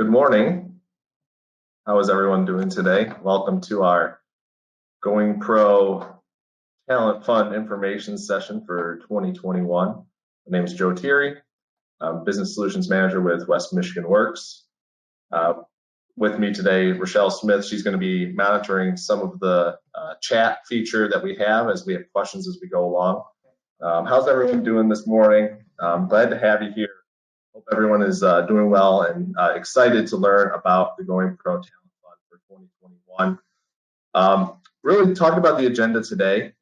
Good morning. How is everyone doing today? Welcome to our Going Pro Talent Fund information session for 2021. My name is Joe Thierry. I'm Business Solutions Manager with West Michigan Works. With me today, Rochelle Smith. She's going to be monitoring some of the chat feature that we have as we have questions as we go along. How's everyone doing this morning? I'm glad to have you here. Hope everyone is doing well and excited to learn about the Going Pro Talent Fund for 2021. Really talking about the agenda today,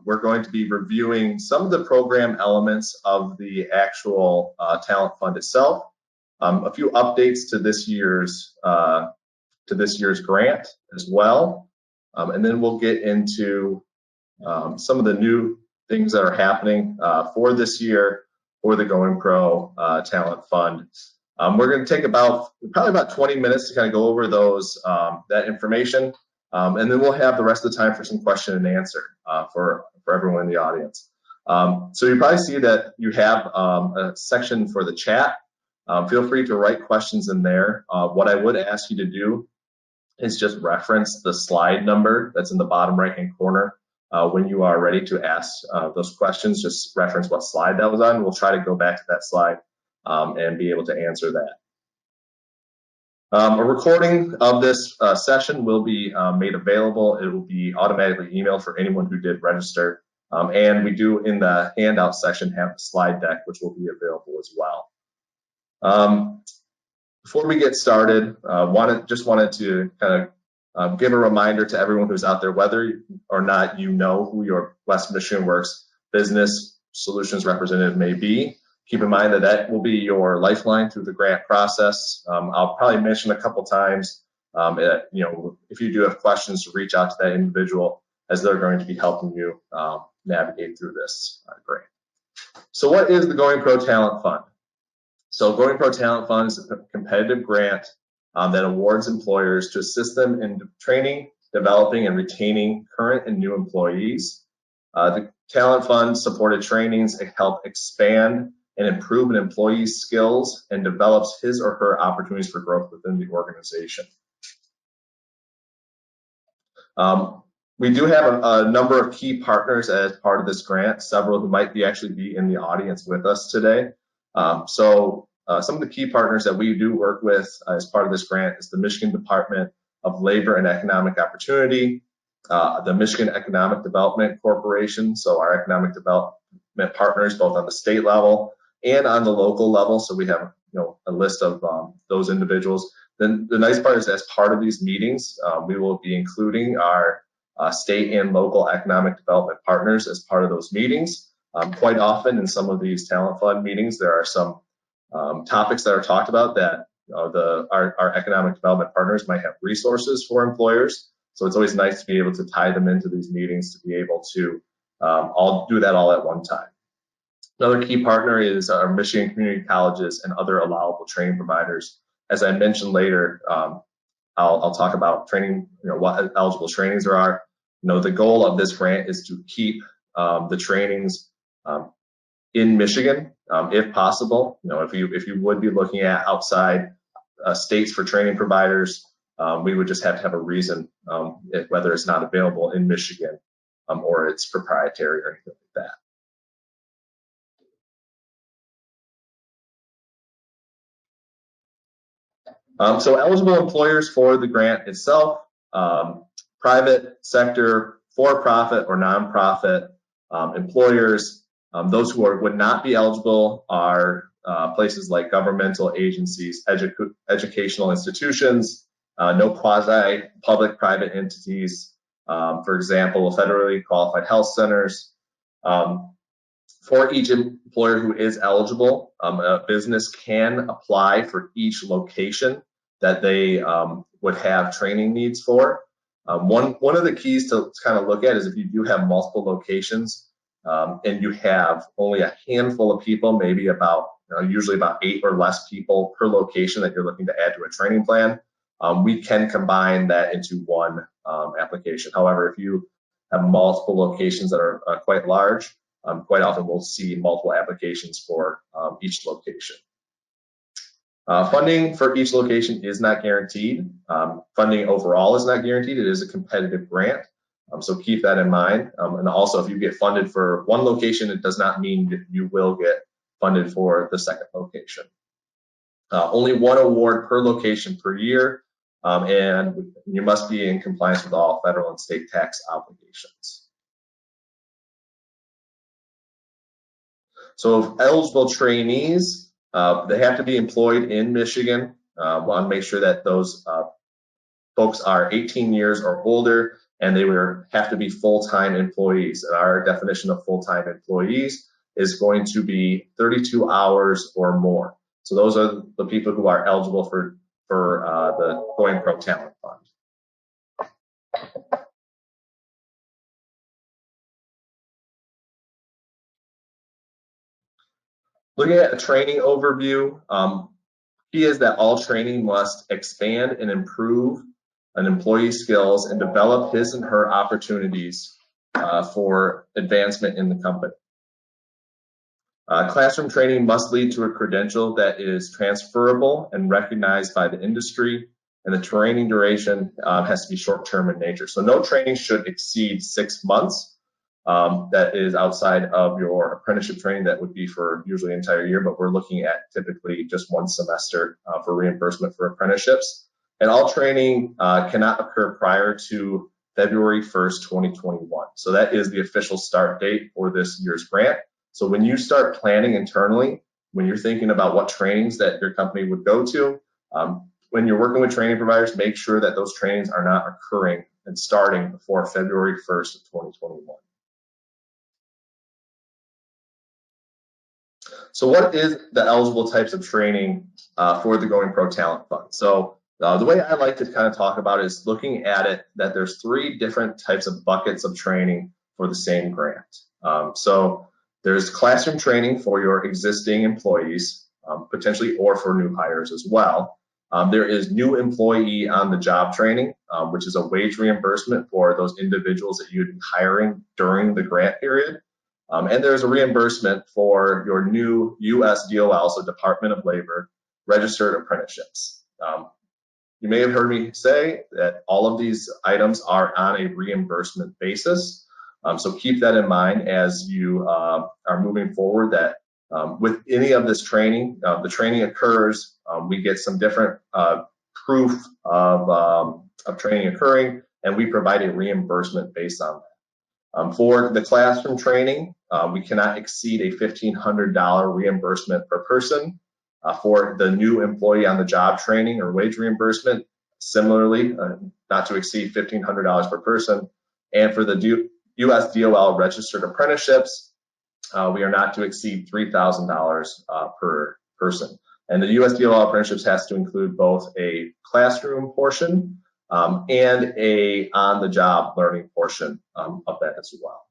we're going to be reviewing some of the program elements of the actual Talent Fund itself, a few updates to this year's grant as well, and then we'll get into some of the new things that are happening for this year for the Going Pro Talent Fund. We're going to take probably about 20 minutes to kind of go over that information, and then we'll have the rest of the time for some question and answer for everyone in the audience. So you probably see that you have a section for the chat. Feel free to write questions in there. What I would ask you to do is just reference the slide number that's in the bottom right-hand corner. When you are ready to ask those questions, just reference what slide that was on. We'll try to go back to that slide and be able to answer that. A recording of this session will be made available. It will be automatically emailed for anyone who did register. And we do, in the handout section, have a slide deck, which will be available as well. Before we get started, just wanted to kind of give a reminder to everyone who's out there, whether or not you know who your West Michigan Works Business Solutions representative may be. Keep in mind that will be your lifeline through the grant process. I'll probably mention a couple times, if you do have questions, to reach out to that individual, as they're going to be helping you navigate through this grant. So what is the Going Pro Talent Fund? So Going Pro Talent Fund is a competitive grant that awards employers to assist them in training, developing, and retaining current and new employees. The Talent Fund supported trainings that help expand and improve an employee's skills and develops his or her opportunities for growth within the organization. We do have a number of key partners as part of this grant, several who might actually be in the audience with us today. Some of the key partners that we do work with as part of this grant is the Michigan Department of Labor and Economic Opportunity, the Michigan Economic Development Corporation, so our economic development partners both on the state level and on the local level. So we have a list of those individuals. Then the nice part is, as part of these meetings, we will be including our state and local economic development partners as part of those meetings. Quite often in some of these Talent Fund meetings, there are some topics that are talked about that our economic development partners might have resources for employers. So it's always nice to be able to tie them into these meetings to be able to all do that all at one time. Another key partner is our Michigan community colleges and other allowable training providers. As I mentioned later, I'll talk about training, what eligible trainings there are. The goal of this grant is to keep the trainings in Michigan, if possible. If you would be looking at outside states for training providers, we would just have to have a reason whether it's not available in Michigan or it's proprietary or anything like that. So eligible employers for the grant itself, private sector, for-profit or nonprofit employers. Those who would not be eligible are places like governmental agencies, educational institutions, no quasi-public private entities, for example, federally qualified health centers. For each employer who is eligible, a business can apply for each location that they would have training needs for. One of the keys to kind of look at is if you do have multiple locations, and you have only a handful of people, maybe usually about 8 or less people per location that you're looking to add to a training plan, we can combine that into one application. However, if you have multiple locations that are quite large, quite often we'll see multiple applications for each location. Funding for each location is not guaranteed. Funding overall is not guaranteed. It is a competitive grant, so keep that in mind. And also, if you get funded for one location, it does not mean that you will get funded for the second location. Only one award per location per year, and you must be in compliance with all federal and state tax obligations. So eligible trainees, they have to be employed in Michigan. Want to make sure that those folks are 18 years or older, and they have to be full-time employees. And our definition of full-time employees is going to be 32 hours or more. So those are the people who are eligible for the Going Pro Talent Fund. Looking at a training overview, key is that all training must expand and improve an employee's skills and develop his and her opportunities for advancement in the company. Classroom training must lead to a credential that is transferable and recognized by the industry, and the training duration has to be short-term in nature. So no training should exceed 6 months. That is outside of your apprenticeship training. That would be for usually an entire year, but we're looking at typically just 1 semester for reimbursement for apprenticeships. And all training cannot occur prior to February 1st, 2021. So that is the official start date for this year's grant. So when you start planning internally, when you're thinking about what trainings that your company would go to, when you're working with training providers, make sure that those trainings are not occurring and starting before February 1st of 2021. So what is the eligible types of training for the Going Pro Talent Fund? So the way I like to kind of talk about it is looking at it that there's 3 different types of buckets of training for the same grant. So there's classroom training for your existing employees, potentially, or for new hires as well. There is new employee on the job training, which is a wage reimbursement for those individuals that you'd be hiring during the grant period. And there's a reimbursement for your new USDOL, so Department of Labor, registered apprenticeships. You may have heard me say that all of these items are on a reimbursement basis. So keep that in mind as you are moving forward, that with any of this training, the training occurs, we get some different proof of training occurring, and we provide a reimbursement based on that. For the classroom training, we cannot exceed a $1,500 reimbursement per person. For the new employee on the job training or wage reimbursement, similarly, not to exceed $1,500 per person. And for the USDOL registered apprenticeships, we are not to exceed $3,000 per person. And the USDOL apprenticeships has to include both a classroom portion and a on-the-job learning portion of that as well.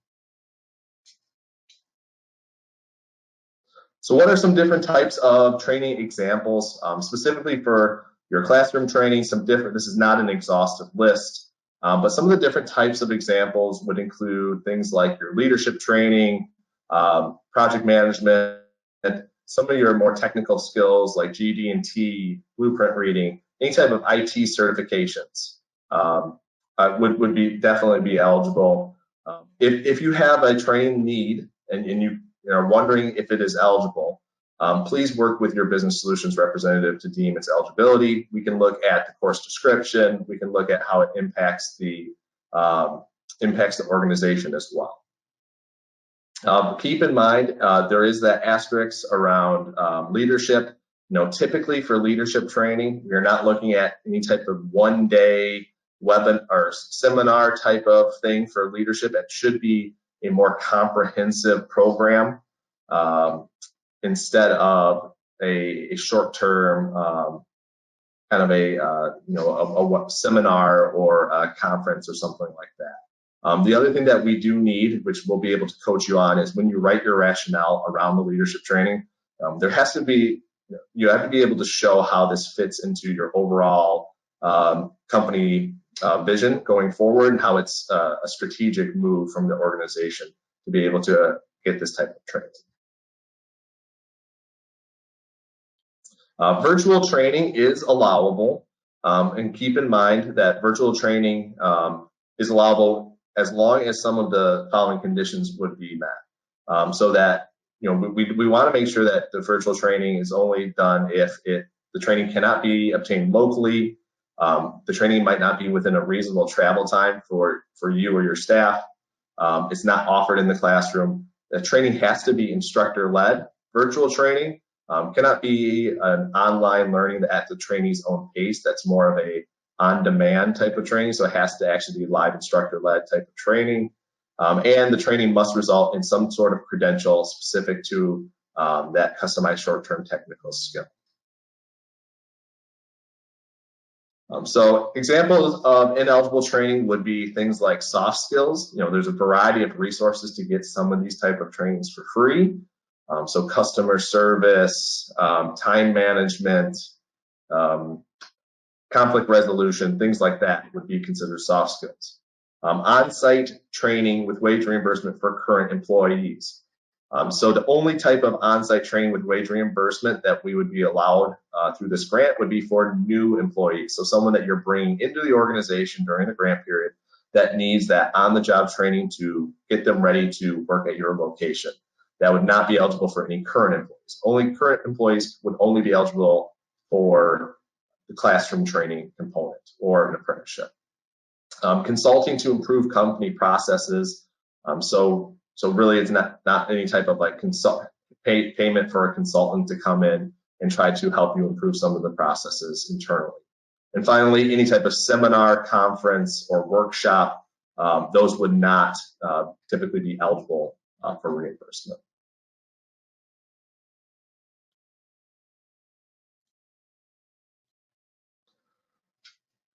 So what are some different types of training examples, specifically for your classroom training? This is not an exhaustive list, but some of the different types of examples would include things like your leadership training, project management, and some of your more technical skills like GD&T, blueprint reading, any type of IT certifications would definitely be eligible. If you have a training need and you are wondering if it is eligible, please work with your business solutions representative to deem its eligibility. We can look at the course description. We can look at how it impacts the organization as well. Keep in mind, there is that asterisk around leadership. Typically for leadership training, we are not looking at any type of one-day webinar or seminar type of thing for leadership. It should be a more comprehensive program instead of a short-term kind of a seminar or a conference or something like that. The other thing that we do need, which we'll be able to coach you on, is when you write your rationale around the leadership training, there has to be, you have to be able to show how this fits into your overall company vision going forward, and how it's a strategic move from the organization to be able to get this type of training. Virtual training is allowable, and keep in mind that virtual training is allowable as long as some of the following conditions would be met. So that, we want to make sure that the virtual training is only done if the training cannot be obtained locally. The training might not be within a reasonable travel time for you or your staff. It's not offered in the classroom. The training has to be instructor-led. Virtual training cannot be an online learning at the trainee's own pace. That's more of a on-demand type of training, so it has to actually be live instructor-led type of training. And the training must result in some sort of credential specific to that customized short-term technical skill. So examples of ineligible training would be things like soft skills. There's a variety of resources to get some of these type of trainings for free. So customer service, time management, conflict resolution, things like that would be considered soft skills. On-site training with wage reimbursement for current employees. So the only type of on-site training with wage reimbursement that we would be allowed through this grant would be for new employees. So someone that you're bringing into the organization during the grant period that needs that on-the-job training to get them ready to work at your location. That would not be eligible for any current employees. Only current employees would only be eligible for the classroom training component or an apprenticeship. Consulting to improve company processes. So really it's not any type of like payment for a consultant to come in and try to help you improve some of the processes internally. And finally, any type of seminar, conference, or workshop, those would not typically be eligible for reimbursement.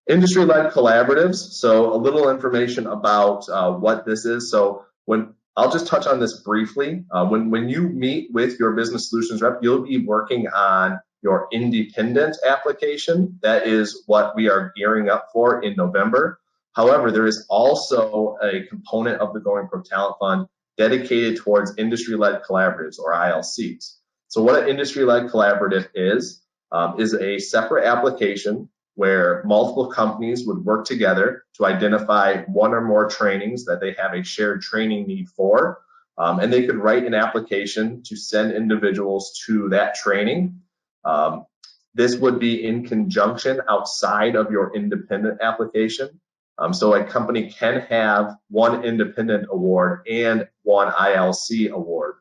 Industry-led collaboratives. So a little information about what this is. So I'll just touch on this briefly. When you meet with your business solutions rep, you'll be working on your independent application. That is what we are gearing up for in November. However, there is also a component of the Going Pro Talent Fund dedicated towards industry-led collaboratives, or ILCs. So what an industry-led collaborative is a separate application where multiple companies would work together to identify one or more trainings that they have a shared training need for. And they could write an application to send individuals to that training. This would be in conjunction outside of your independent application. So a company can have one independent award and one ILC award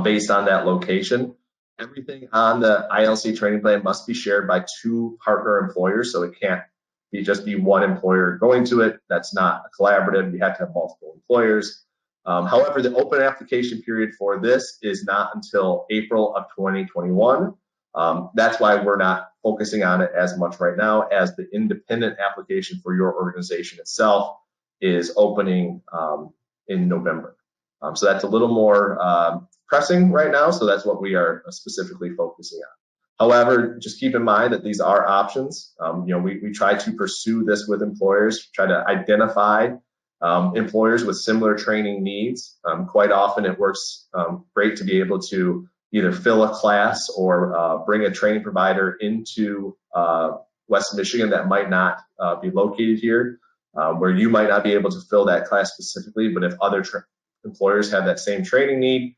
based on that location. Everything on the ILC training plan must be shared by 2 partner employers, so it can't just be one employer going to it. That's not a collaborative. You have to have multiple employers. However, the open application period for this is not until April of 2021. That's why we're not focusing on it as much right now, as the independent application for your organization itself is opening in November. So that's a little more pressing right now, so that's what we are specifically focusing on. However, just keep in mind that these are options. We try to pursue this with employers, try to identify employers with similar training needs. Quite often it works great to be able to either fill a class or bring a training provider into West Michigan that might not be located here, where you might not be able to fill that class specifically, but if other employers have that same training need,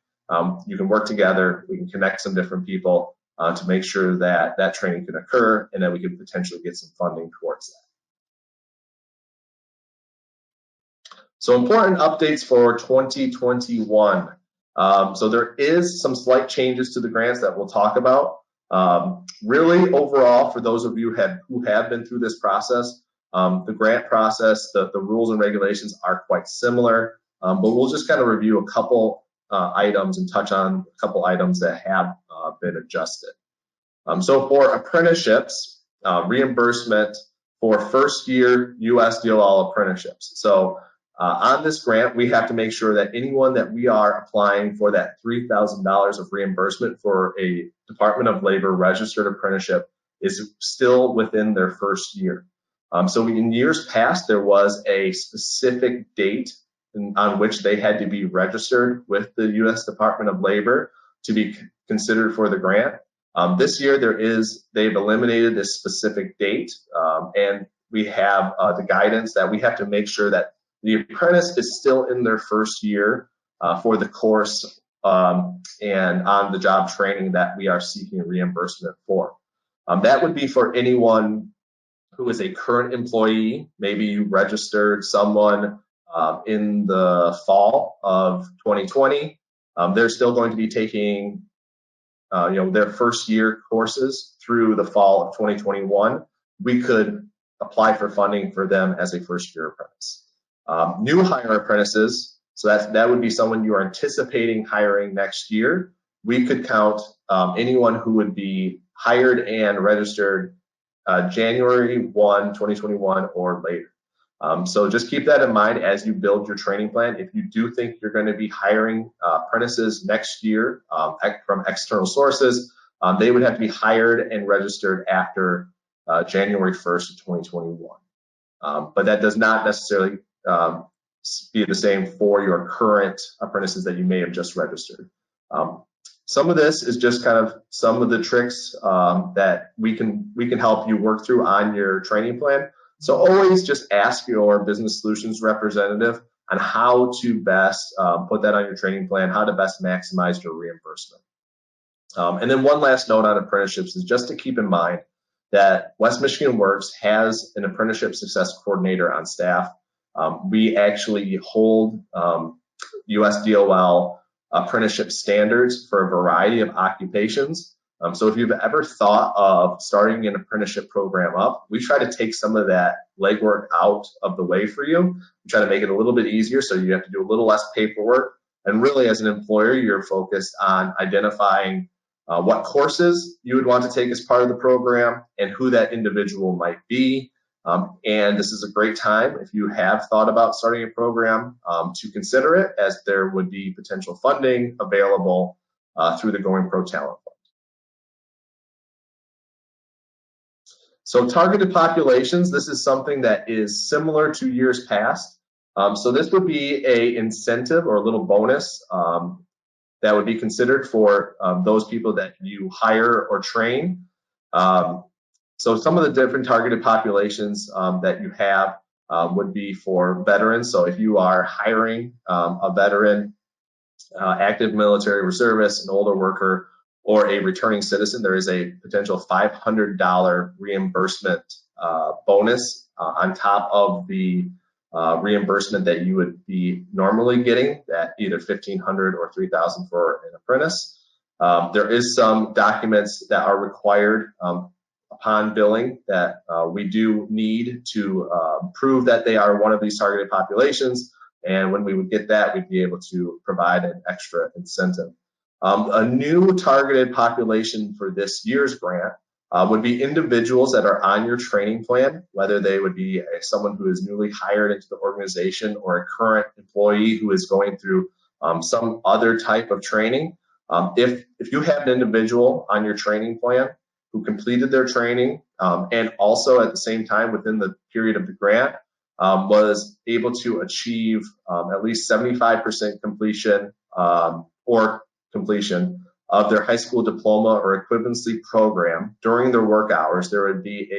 you can work together. We can connect some different people to make sure that that training can occur, and then we can potentially get some funding towards that. So important updates for 2021. So there is some slight changes to the grants that we'll talk about. Really, overall, for those of you who have been through this process, the grant process, the rules and regulations are quite similar, but we'll just kind of review a couple items and touch on a couple items that have been adjusted. So for apprenticeships, reimbursement for first-year U.S. DOL apprenticeships. So on this grant, we have to make sure that anyone that we are applying for that $3,000 of reimbursement for a Department of Labor registered apprenticeship is still within their first year. So in years past, there was a specific date on which they had to be registered with the U.S. Department of Labor to be considered for the grant. This year they've eliminated this specific date, and we have the guidance that we have to make sure that the apprentice is still in their first year for the course and on-the-job training that we are seeking reimbursement for. That would be for anyone who is a current employee. Maybe you registered someone in the fall of 2020. They're still going to be taking their first year courses through the fall of 2021. We could apply for funding for them as a first year apprentice. New hire apprentices, so that would be someone you are anticipating hiring next year. We could count anyone who would be hired and registered January 1, 2021 or later. So just keep that in mind as you build your training plan. If you do think you're going to be hiring apprentices next year from external sources, they would have to be hired and registered after January 1st of 2021. But that does not necessarily be the same for your current apprentices that you may have just registered. Some of this is just kind of some of the tricks that we can help you work through on your training plan. So always just ask your business solutions representative on how to best put that on your training plan, how to best maximize your reimbursement. And then one last note on apprenticeships is just to keep in mind that West Michigan Works has an apprenticeship success coordinator on staff. We actually hold USDOL apprenticeship standards for a variety of occupations. So if you've ever thought of starting an apprenticeship program up, we try to take some of that legwork out of the way for you. We try to make it a little bit easier so you have to do a little less paperwork. And really, as an employer, you're focused on identifying what courses you would want to take as part of the program and who that individual might be. And this is a great time, if you have thought about starting a program, to consider it, as there would be potential funding available through the Going Pro Talent Fund. So targeted populations, this is something that is similar to years past. So this would be an incentive or a little bonus that would be considered for those people that you hire or train. So some of the different targeted populations that you have would be for veterans. So if you are hiring a veteran, active military reservist, an older worker, or a returning citizen, there is a potential $500 reimbursement bonus on top of the reimbursement that you would be normally getting, at either $1,500 or $3,000 for an apprentice. There is some documents that are required upon billing that we do need to prove that they are one of these targeted populations. And when we would get that, we'd be able to provide an extra incentive. A new targeted population for this year's grant would be individuals that are on your training plan, whether they would be someone who is newly hired into the organization or a current employee who is going through some other type of training. If you have an individual on your training plan who completed their training and also at the same time within the period of the grant was able to achieve at least 75% completion or completion of their high school diploma or equivalency program during their work hours, there would be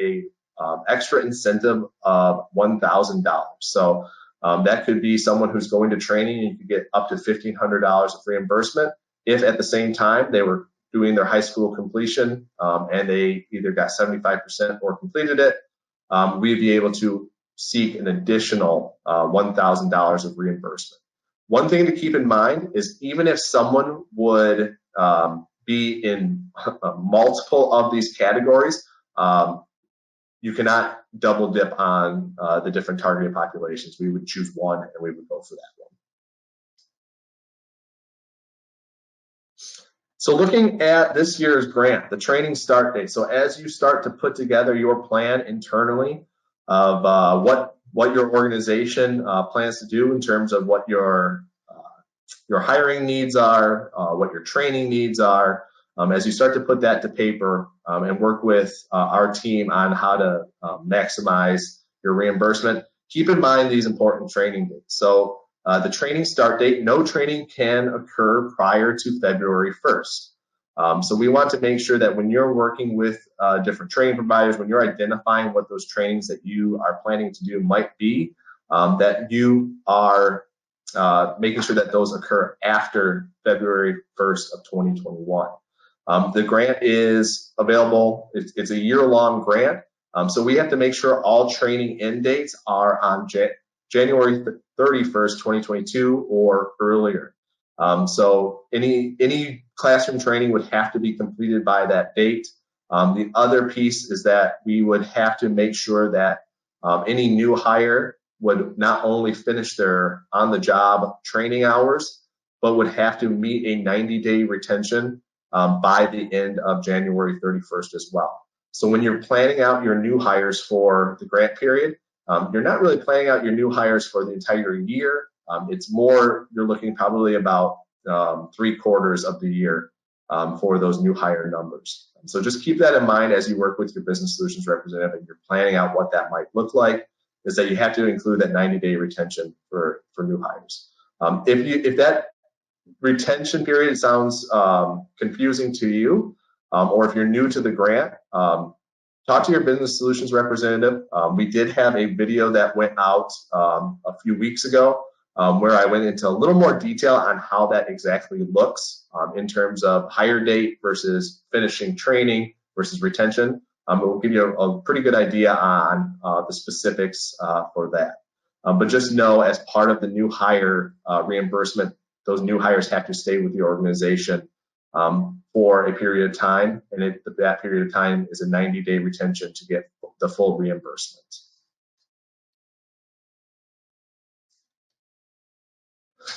a extra incentive of $1,000. So that could be someone who's going to training and you could get up to $1,500 of reimbursement if at the same time they were doing their high school completion and they either got 75% or completed it. We'd be able to seek an additional $1,000 of reimbursement. One thing to keep in mind is even if someone would be in multiple of these categories, you cannot double dip on the different targeted populations. We would choose one and we would go for that one. So looking at this year's grant, the training start date. So as you start to put together your plan internally of what your organization plans to do in terms of what your hiring needs are, what your training needs are, as you start to put that to paper and work with our team on how to maximize your reimbursement, keep in mind these important training dates. So the training start date, no training can occur prior to February 1st. So we want to make sure that when you're working with different training providers, when you're identifying what those trainings that you are planning to do might be, that you are making sure that those occur after February 1st of 2021. The grant is available. It's a year-long grant. So we have to make sure all training end dates are on January 31st, 2022 or earlier. So any classroom training would have to be completed by that date. The other piece is that we would have to make sure that any new hire would not only finish their on-the-job training hours, but would have to meet a 90-day retention by the end of January 31st as well. So when you're planning out your new hires for the grant period, you're not really planning out your new hires for the entire year. It's more, you're looking probably about 3/4 of the year for those new hire numbers. So just keep that in mind as you work with your business solutions representative and you're planning out what that might look like, is that you have to include that 90-day retention for new hires. If that retention period sounds confusing to you, or if you're new to the grant, talk to your business solutions representative. We did have a video that went out a few weeks ago where I went into a little more detail on how that exactly looks in terms of hire date versus finishing training versus retention. It will give you a pretty good idea on the specifics for that. But just know, as part of the new hire reimbursement, those new hires have to stay with the organization for a period of time, and that period of time is a 90-day retention to get the full reimbursement.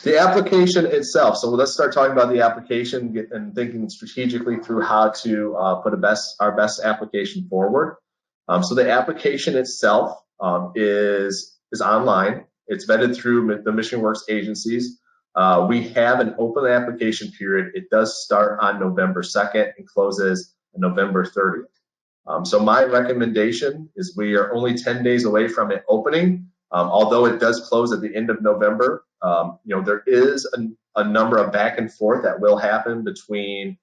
The application itself. So let's start talking about the application and thinking strategically through how to put our best application forward. So the application itself is online. It's vetted through the Michigan Works agencies. We have an open application period. It does start on November 2nd and closes on November 30th. So my recommendation is we are only 10 days away from it opening. Although it does close at the end of November, there is a number of back and forth that will happen between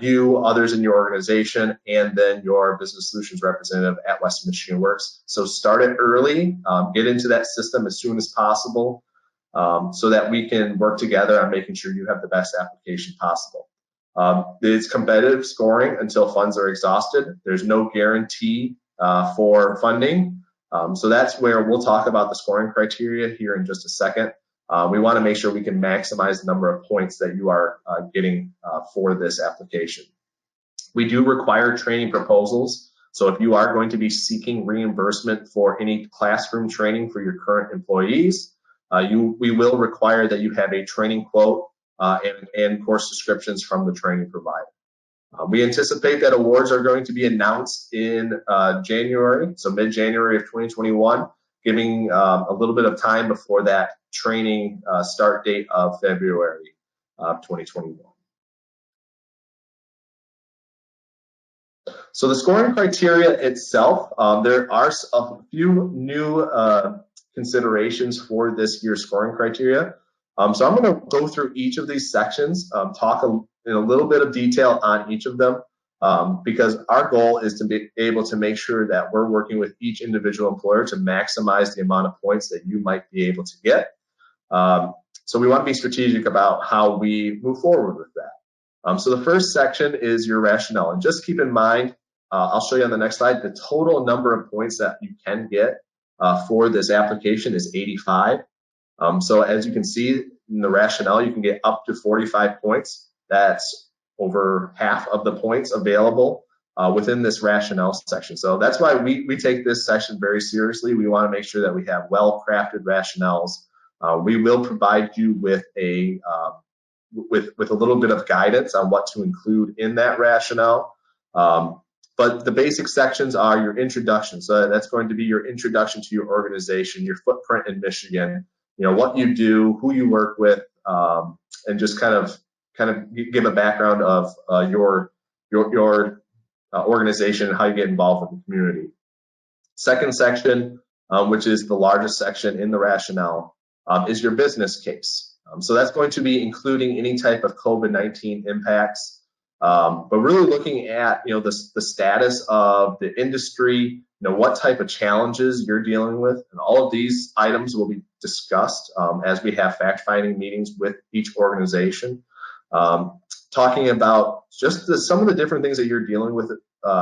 you, others in your organization, and then your business solutions representative at West Michigan Works. So start it early, get into that system as soon as possible, so that we can work together on making sure you have the best application possible. It's competitive scoring until funds are exhausted. There's no guarantee for funding. So that's where we'll talk about the scoring criteria here in just a second. We want to make sure we can maximize the number of points that you are getting for this application. We do require training proposals. So if you are going to be seeking reimbursement for any classroom training for your current employees, we will require that you have a training quote and course descriptions from the training provider. We anticipate that awards are going to be announced in January, so mid-January of 2021, giving a little bit of time before that training start date of February of 2021. So the scoring criteria itself, there are a few new considerations for this year's scoring criteria. So I'm going to go through each of these sections, talk in a little bit of detail on each of them, because our goal is to be able to make sure that we're working with each individual employer to maximize the amount of points that you might be able to get. So we want to be strategic about how we move forward with that. So the first section is your rationale. And just keep in mind, I'll show you on the next slide, the total number of points that you can get for this application is 85. So as you can see in the rationale, you can get up to 45 points. That's over half of the points available within this rationale section. So that's why we take this section very seriously. We want to make sure that we have well-crafted rationales. We will provide you with a little bit of guidance on what to include in that rationale. But the basic sections are your introduction. So that's going to be your introduction to your organization, your footprint in Michigan, what you do, who you work with, and just kind of give a background of your organization and how you get involved with the community. Second section, which is the largest section in the rationale, is your business case. So that's going to be including any type of COVID-19 impacts. But really looking at, the status of the industry, what type of challenges you're dealing with, and all of these items will be discussed as we have fact-finding meetings with each organization, talking about just some of the different things that you're dealing with,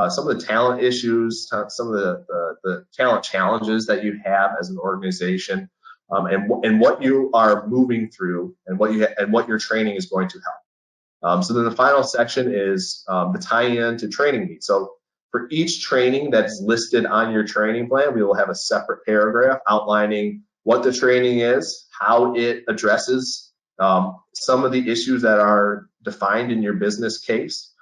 some of the talent issues, some of the talent challenges that you have as an organization, and what you are moving through, and what your training is going to help. So then the final section is the tie-in to training needs. So for each training that's listed on your training plan, we will have a separate paragraph outlining what the training is, how it addresses some of the issues that are defined in your business case,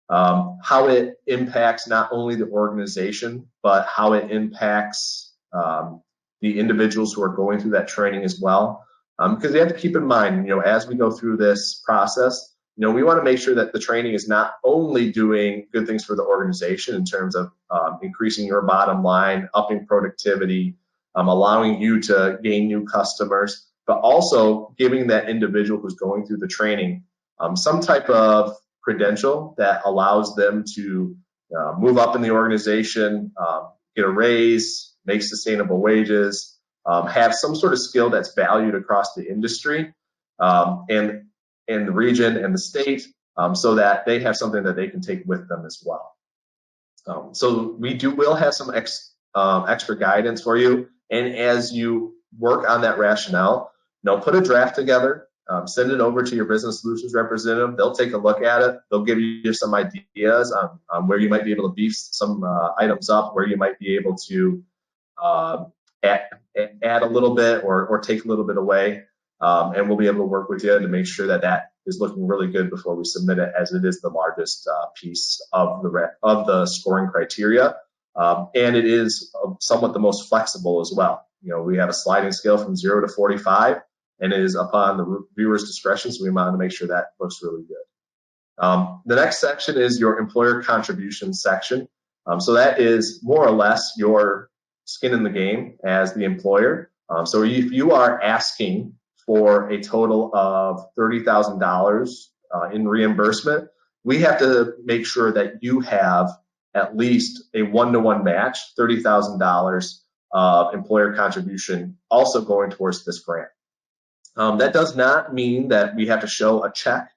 how it impacts not only the organization, but how it impacts the individuals who are going through that training as well. Because you have to keep in mind, as we go through this process, we want to make sure that the training is not only doing good things for the organization in terms of increasing your bottom line, upping productivity, allowing you to gain new customers, but also giving that individual who's going through the training some type of credential that allows them to move up in the organization, get a raise, make sustainable wages, have some sort of skill that's valued across the industry and the region and the state, so that they have something that they can take with them as well. So will have some extra guidance for you, and as you work on that rationale, put a draft together, send it over to your business solutions representative. They'll take a look at it. They'll give you some ideas on where you might be able to beef some items up, where you might be able to add a little bit or take a little bit away. And we'll be able to work with you to make sure that that is looking really good before we submit it, as it is the largest piece of the scoring criteria. And it is somewhat the most flexible as well. We have a sliding scale from 0 to 45, and it is upon the viewer's discretion, so we want to make sure that looks really good. The next section is your employer contribution section. So that is more or less your skin in the game as the employer. So if you are asking for a total of $30,000 in reimbursement, we have to make sure that you have at least a one-to-one match, $30,000 of employer contribution also going towards this grant. That does not mean that we have to show a check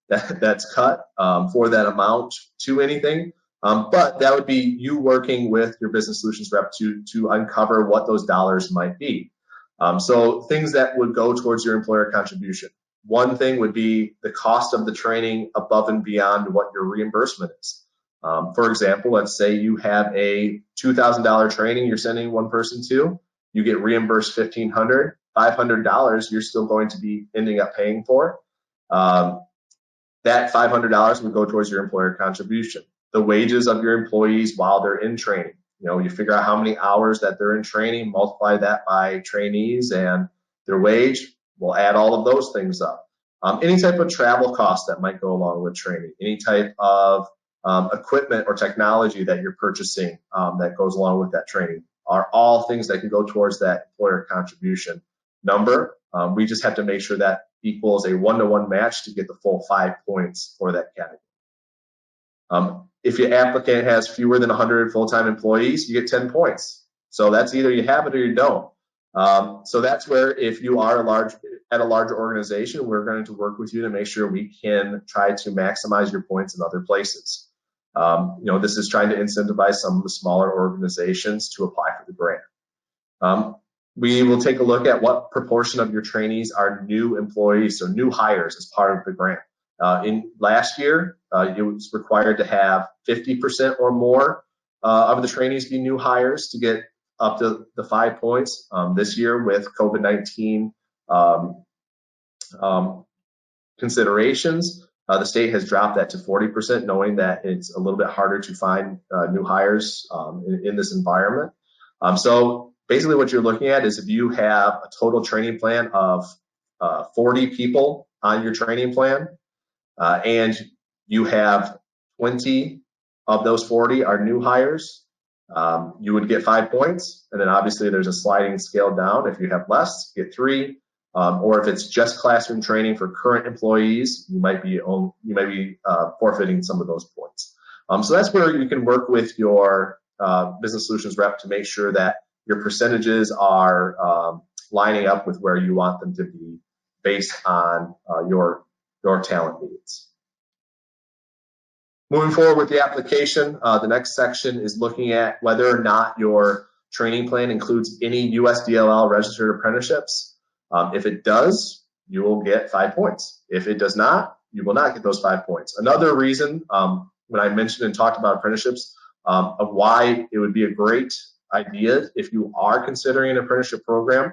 that's cut for that amount to anything, but that would be you working with your business solutions rep to uncover what those dollars might be. So things that would go towards your employer contribution. One thing would be the cost of the training above and beyond what your reimbursement is. For example, let's say you have a $2,000 training you're sending one person to, you get reimbursed $1,500, $500 you're still going to be ending up paying for. That $500 would go towards your employer contribution. The wages of your employees while they're in training. You figure out how many hours that they're in training, multiply that by trainees and their wage. We'll add all of those things up. Any type of travel cost that might go along with training, any type of equipment or technology that you're purchasing that goes along with that training are all things that can go towards that employer contribution number. We just have to make sure that equals a one-to-one match to get the full 5 points for that category. If your applicant has fewer than 100 full-time employees, you get 10 points. So that's either you have it or you don't. So that's where, if you are at a larger organization, we're going to work with you to make sure we can try to maximize your points in other places. This is trying to incentivize some of the smaller organizations to apply for the grant. We will take a look at what proportion of your trainees are new employees, so new hires as part of the grant. In last year, it was required to have 50% or more of the trainees be new hires to get up to the 5 points. This year, with COVID-19 considerations, the state has dropped that to 40%, knowing that it's a little bit harder to find new hires in this environment. So basically what you're looking at is if you have a total training plan of 40 people on your training plan, and you have 20 of those 40 are new hires, you would get 5 points. And then obviously there's a sliding scale down. If you have less, get 3. or if it's just classroom training for current employees, you might be forfeiting some of those points. So that's where you can work with your business solutions rep to make sure that your percentages are lining up with where you want them to be based on your talent needs. Moving forward with the application, the next section is looking at whether or not your training plan includes any USDLL registered apprenticeships. If it does, you will get 5 points. If it does not, you will not get those 5 points. Another reason, when I mentioned and talked about apprenticeships, of why it would be a great idea if you are considering an apprenticeship program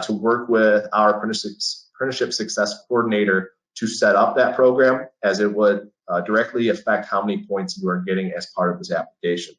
to work with our apprenticeship success coordinator to set up that program, as it would directly affect how many points you are getting as part of this application.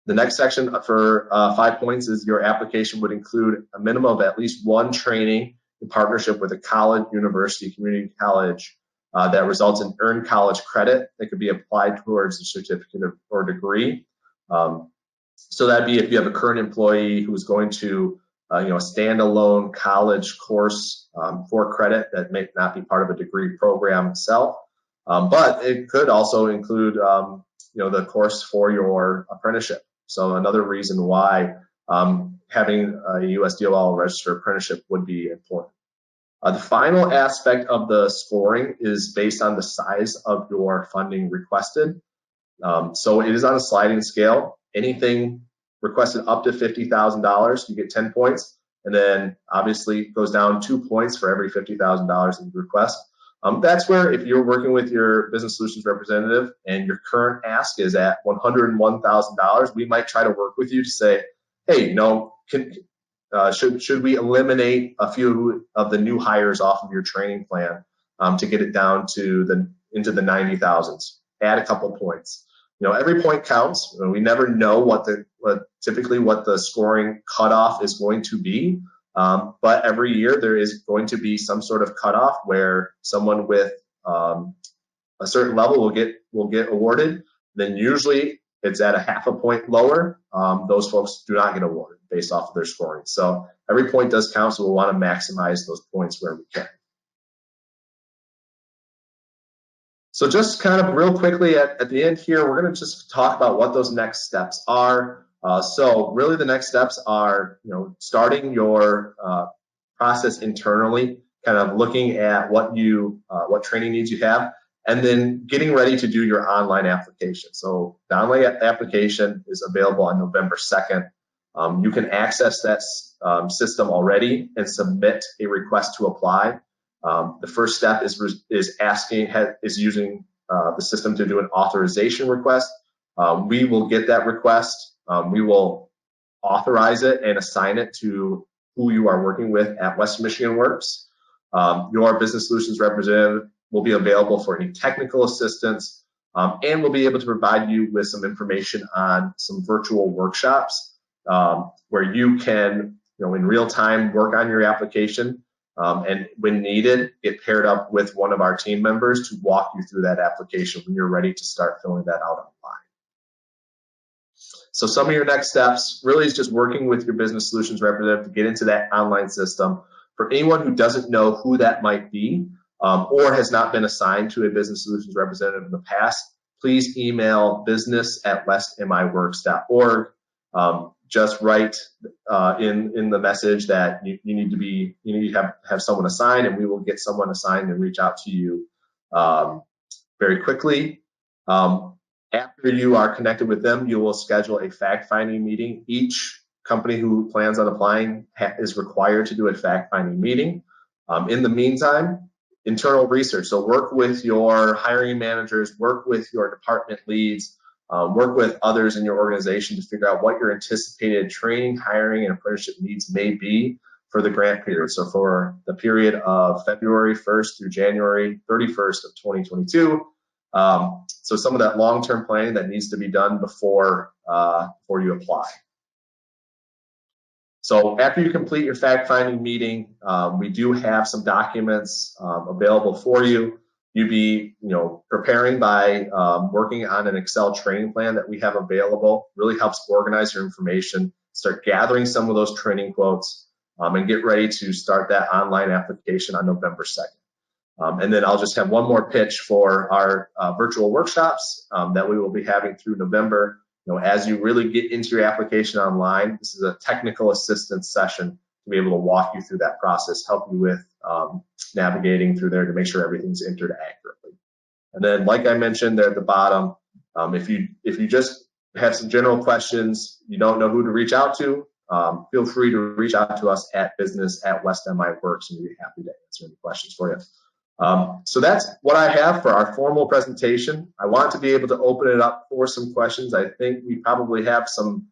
The next section for 5 points is your application would include a minimum of at least one training in partnership with a college, university, community college that results in earned college credit that could be applied towards a certificate or degree. So that'd be if you have a current employee who's going to a standalone college course for credit that may not be part of a degree program itself, but it could also include the course for your apprenticeship. So another reason why having a USDLL registered apprenticeship would be important. The final aspect of the scoring is based on the size of your funding requested. So it is on a sliding scale. Anything requested up to $50,000, you get 10 points. And then obviously it goes down 2 points for every $50,000 that you request. That's where if you're working with your business solutions representative and your current ask is at $101,000, we might try to work with you to say, hey, should we eliminate a few of the new hires off of your training plan to get it down to into the 90,000s? Add a couple points. Every point counts. We never know typically what the scoring cutoff is going to be. But every year there is going to be some sort of cutoff where someone with a certain level will get awarded. Then usually it's at a half a point lower. Those folks do not get awarded based off of their scoring. So every point does count. So we'll want to maximize those points where we can. So just kind of real quickly at the end here, we're going to just talk about what those next steps are. So really the next steps are, starting your process internally, kind of looking at what training needs you have, and then getting ready to do your online application. So the online application is available on November 2nd. You can access that system already and submit a request to apply. The first step is using the system to do an authorization request. We will get that request. We will authorize it and assign it to who you are working with at Western Michigan Works. Your business solutions representative will be available for any technical assistance and will be able to provide you with some information on some virtual workshops where you can, in real time work on your application. And when needed, get paired up with one of our team members to walk you through that application when you're ready to start filling that out online. So some of your next steps really is just working with your business solutions representative to get into that online system. For anyone who doesn't know who that might be or has not been assigned to a business solutions representative in the past, please email business@westmiworks.org. Just write in the message that you need to have someone assigned, and we will get someone assigned and reach out to you very quickly. After you are connected with them, you will schedule a fact-finding meeting. Each company who plans on applying is required to do a fact-finding meeting. In the meantime, internal research. So work with your hiring managers, work with your department leads, work with others in your organization to figure out what your anticipated training, hiring, and apprenticeship needs may be for the grant period. So for the period of February 1st through January 31st of 2022. So some of that long-term planning that needs to be done before you apply. So after you complete your fact-finding meeting, we do have some documents available for you. You'd be, preparing by working on an Excel training plan that we have available. Really helps organize your information, start gathering some of those training quotes. and get ready to start that online application on November 2nd. And then I'll just have one more pitch for our virtual workshops that we will be having through November. As you really get into your application online, this is a technical assistance session to be able to walk you through that process, help you with navigating through there to make sure everything's entered accurately. And then, like I mentioned there at the bottom, if you just have some general questions, you don't know who to reach out to, feel free to reach out to us at business@westmiworks, and we'd be happy to answer any questions for you. So that's what I have for our formal presentation. I want to be able to open it up for some questions. I think we probably have some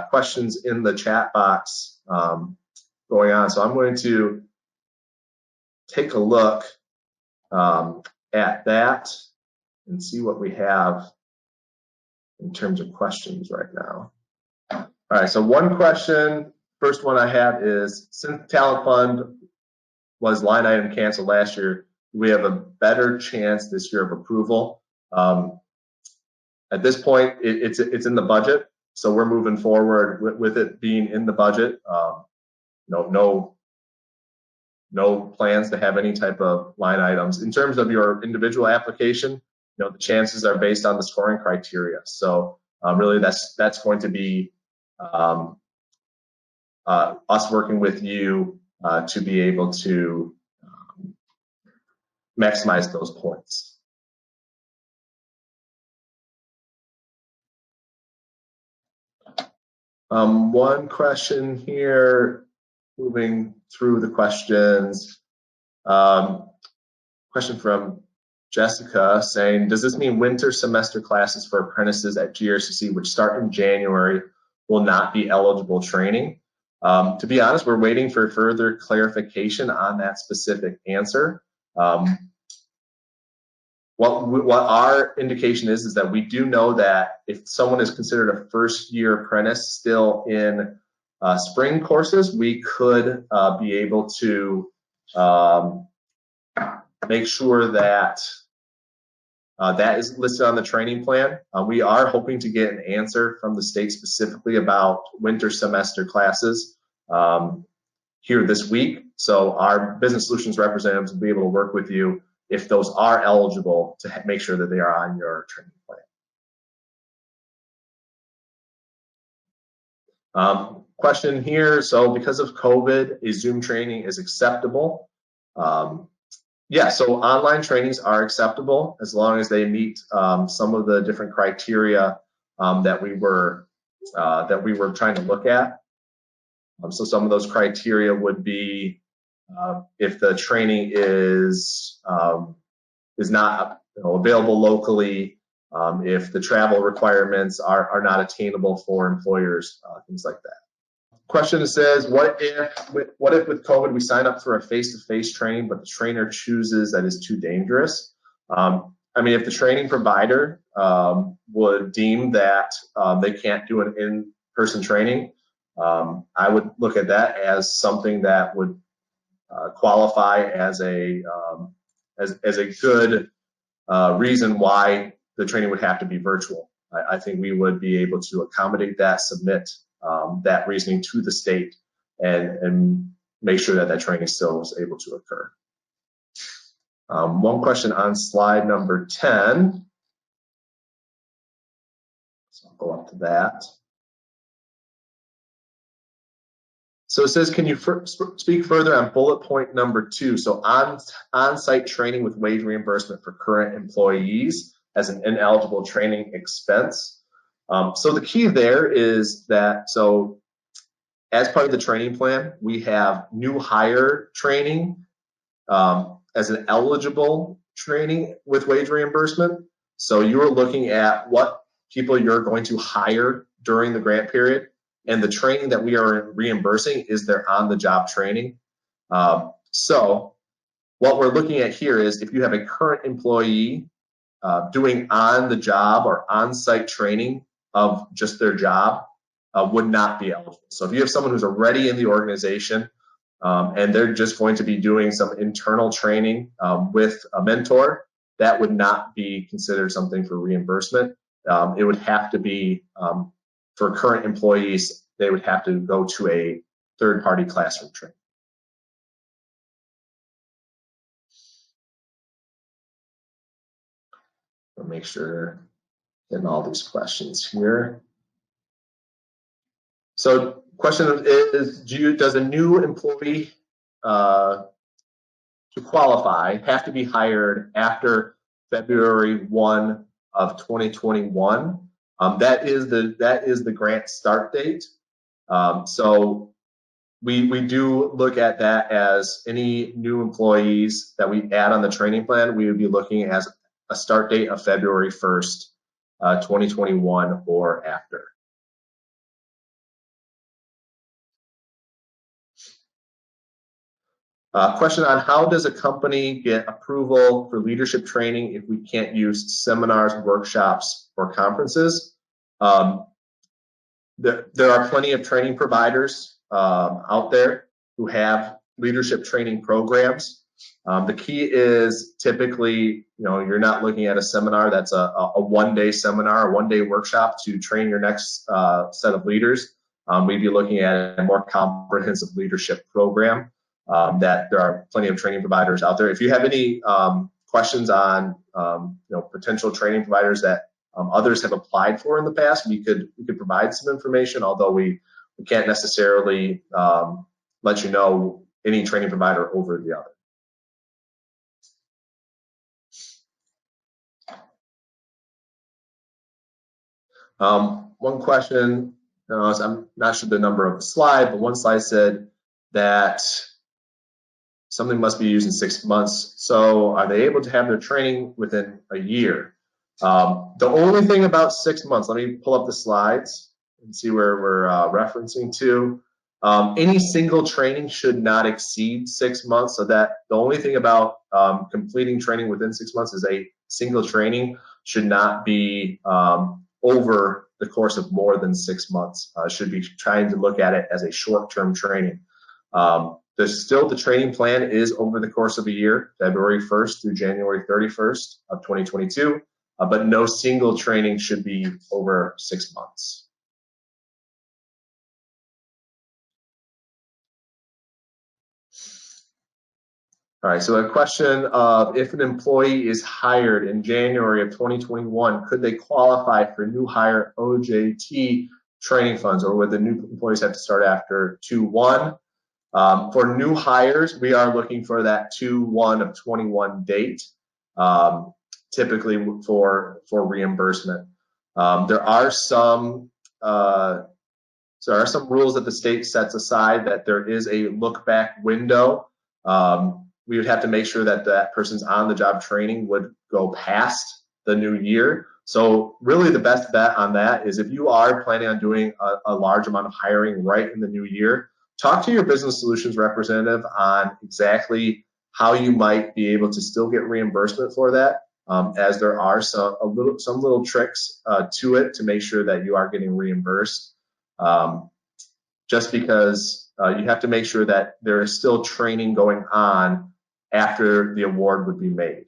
questions in the chat box going on. So I'm going to take a look at that and see what we have in terms of questions right now. All right, so one question, first one I have is, since Talent Fund was line item canceled last year, do we have a better chance this year of approval? At this point, it's in the budget, so we're moving forward with it being in the budget. No plans to have any type of line items. In terms of your individual application, the chances are based on the scoring criteria. So really that's going to be us working with you to be able to maximize those points. One question here, moving through the questions. Question from Jessica saying, does this mean winter semester classes for apprentices at GRCC, which start in January, will not be eligible training? To be honest, we're waiting for further clarification on that specific answer. What our indication is that we do know that if someone is considered a first-year apprentice still in spring courses, we could be able to make sure that that is listed on the training plan. We are hoping to get an answer from the state specifically about winter semester classes here this week. So our business solutions representatives will be able to work with you if those are eligible to make sure that they are on your training plan. Question here, so because of COVID, a Zoom training is acceptable? Yeah, so online trainings are acceptable as long as they meet some of the different criteria that we were trying to look at. So some of those criteria would be if the training is not available locally, if the travel requirements are not attainable for employers, things like that. Question says, what if with COVID we sign up for a face-to-face training, but the trainer chooses that is too dangerous? I mean, if the training provider would deem that they can't do an in-person training, I would look at that as something that would qualify as a good reason why the training would have to be virtual. I think we would be able to accommodate that, submit that reasoning to the state, and make sure that that training still is able to occur. One question on slide number 10. So I'll go up to that. So it says, can you speak further on bullet point number 2? So on-site training with wage reimbursement for current employees as an ineligible training expense. So the key there is that, so as part of the training plan, we have new hire training as an eligible training with wage reimbursement. So you are looking at what people you're going to hire during the grant period, and the training that we are reimbursing is their on-the-job training. So what we're looking at here is if you have a current employee doing on-the-job or on-site training of just their job, would not be eligible. So if you have someone who's already in the organization and they're just going to be doing some internal training with a mentor, that would not be considered something for reimbursement. It would have to be for current employees, they would have to go to a third-party classroom training. I'll make sure getting all these questions here. So question is, does a new employee to qualify have to be hired after February 1 of 2021? That is the grant start date. So we do look at that as any new employees that we add on the training plan, we would be looking at a start date of February 1st, 2021 or after. Question on how does a company get approval for leadership training if we can't use seminars, workshops, or conferences? There are plenty of training providers out there who have leadership training programs. The key is typically, you're not looking at a seminar that's a one-day seminar, a one-day workshop to train your next set of leaders. We'd be looking at a more comprehensive leadership program. That there are plenty of training providers out there. If you have any questions on potential training providers that others have applied for in the past, we could provide some information, although we can't necessarily let you know any training provider over the other. One question, I'm not sure the number of the slide, but one slide said that something must be used in 6 months. So are they able to have their training within a year? The only thing about 6 months, let me pull up the slides and see where we're referencing to. Any single training should not exceed 6 months. So that the only thing about completing training within 6 months is a single training should not be over the course of more than 6 months. Should be trying to look at it as a short-term training. The training plan is over the course of a year, February 1st through January 31st of 2022, but no single training should be over 6 months. All right, so a question of if an employee is hired in January of 2021, could they qualify for new hire OJT training funds, or would the new employees have to start after 2/1? For new hires, we are looking for that 2/1 of 21 date, typically for reimbursement. There are some rules that the state sets aside that there is a look back window. We would have to make sure that that person's on the job training would go past the new year. So really the best bet on that is if you are planning on doing a large amount of hiring right in the new year, talk to your business solutions representative on exactly how you might be able to still get reimbursement for that, as there are some little tricks to it to make sure that you are getting reimbursed. Just because you have to make sure that there is still training going on after the award would be made.